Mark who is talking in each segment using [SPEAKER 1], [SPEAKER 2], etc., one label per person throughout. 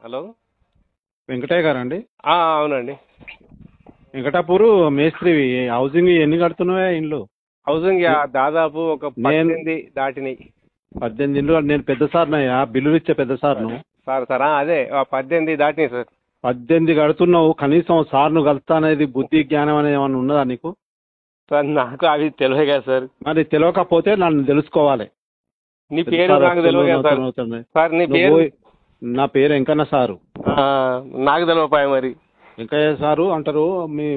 [SPEAKER 1] Hello,
[SPEAKER 2] Venkataiah గారండి?
[SPEAKER 1] అవునండి.
[SPEAKER 2] వెంకటాపూరు మేస్త్రి. హౌసింగ్ ఎన్ని కడుతున్నావా ఇండ్లు?
[SPEAKER 1] హౌసింగ్ దాదాపు ఒక
[SPEAKER 2] నేను
[SPEAKER 1] 18 దాటినాయి.
[SPEAKER 2] 18 ఇండ్లు. నేను పెద్ద సార్నయ్యా, బిల్లులు ఇచ్చే పెద్ద సార్ను.
[SPEAKER 1] సార్ అదే 18 దాటినాయి సార్.
[SPEAKER 2] 18 కడుతున్నావు, కనీసం సార్ను కలుస్తానేది బుద్ధి జ్ఞానం అనేది ఏమన్నా ఉన్నదా నీకు?
[SPEAKER 1] సార్ నాకు అవి తెలియదు కదా సార్.
[SPEAKER 2] మరి తెలియకపోతే నన్ను తెలుసుకోవాలి.
[SPEAKER 1] నీ పేరు నాకు తెలియదు కదా సార్. సార్ నీ పేరు?
[SPEAKER 2] నా పేరు వెంకన్న సారు.
[SPEAKER 1] నాకు తెలియపాయ మరి.
[SPEAKER 2] వెంకయ్య సారు అంటారు. మీ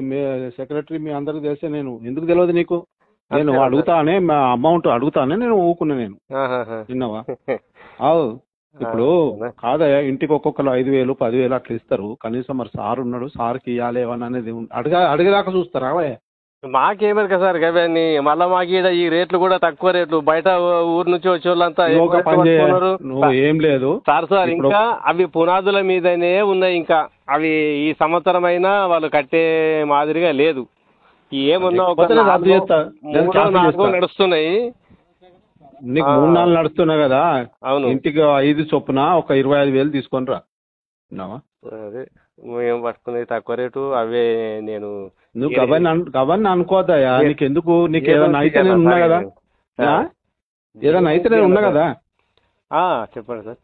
[SPEAKER 2] సెక్రటరీ మీ అందరికి తెలిస్తే నేను ఎందుకు తెలియదు నీకు? నేను అడుగుతానే, అమౌంట్ అడుగుతానే నేను ఊకున్నా. నేను విన్నావా? అవు ఇప్పుడు కాదయ్యా, ఇంటికి ఒక్కొక్కరు 5,000 10,000 అట్లా ఇస్తారు. కనీసం మరి సార్ ఉన్నాడు, సార్కి ఇవ్వాలి ఏమన్నా అనేది అడిగేదాకా చూస్తారా?
[SPEAKER 1] మాకేమరు కదా సార్ అవన్నీ. మళ్ళీ మాకు ఈ రేట్లు కూడా తక్కువ రేట్లు. బయట ఊరు నుంచి వచ్చే వాళ్ళంతా
[SPEAKER 2] ఏం లేదు
[SPEAKER 1] సార్. ఇంకా అవి పునాదుల మీదనే ఉన్నాయి. ఇంకా అవి ఈ సంవత్సరం అయినా వాళ్ళు కట్టే మాదిరిగా లేదు. ఏమున్నా ఒక 4 నడుస్తున్నాయి.
[SPEAKER 2] నీకు 3-4 నడుస్తున్నా కదా.
[SPEAKER 1] అవును,
[SPEAKER 2] ఇంటికి 5 చొప్పున ఒక 25,000 తీసుకొని రా.
[SPEAKER 1] అదే మేము పట్టుకునేది తక్కువ రేటు. అవే నేను
[SPEAKER 2] నువ్వు గవర్న అనుకోదయా. నీకెందుకు? నీకు ఏదైనా అయితే నేను ఉన్నా కదా. ఏదైనా అయితే నేను ఉన్నా కదా.
[SPEAKER 1] చెప్పండి సార్.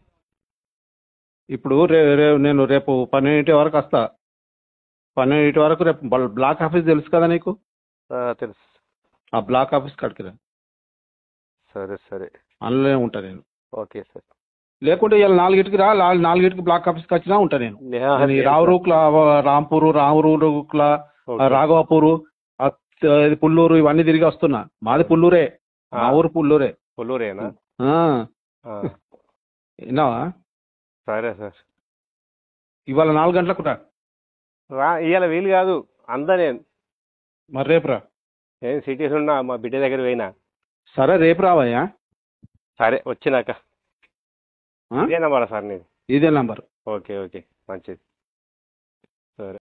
[SPEAKER 2] ఇప్పుడు నేను రేపు 12 వరకు వస్తా. 12 వరకు రేపు బ్లాక్ ఆఫీస్ తెలుసు కదా నీకు?
[SPEAKER 1] తెలుసు.
[SPEAKER 2] ఆ బ్లాక్ ఆఫీస్ కడికిరా.
[SPEAKER 1] సరే
[SPEAKER 2] అందులోనే ఉంటా నేను.
[SPEAKER 1] Okay sir.
[SPEAKER 2] లేకుంటే ఇలా 4కి రా. 4కి బ్లాక్ ఆఫీస్కి వచ్చినా ఉంటా నేను. రావురూక్లా, రామూరుక్లా, రాఘవపూరు, పుల్లూరు ఇవన్నీ తిరిగి వస్తున్నా. మాది పుల్లూరే. మా ఊరు పుల్లూరే.
[SPEAKER 1] పుల్లూరేనా?
[SPEAKER 2] విన్నావా?
[SPEAKER 1] సరే సార్.
[SPEAKER 2] ఇవాళ 4 గంటలకు రా.
[SPEAKER 1] ఇవాళ వీలు కాదు. అందా నేను.
[SPEAKER 2] మరి రేపు రా.
[SPEAKER 1] నేను సిటీస్ ఉన్నా, మా బిడ్డ దగ్గర పోయినా.
[SPEAKER 2] సరే రేపు రావయ్యా.
[SPEAKER 1] సరే వచ్చినాక. ఇదే నంబరా సార్ నీది?
[SPEAKER 2] ఇదే నంబర్.
[SPEAKER 1] ఓకే మంచిది.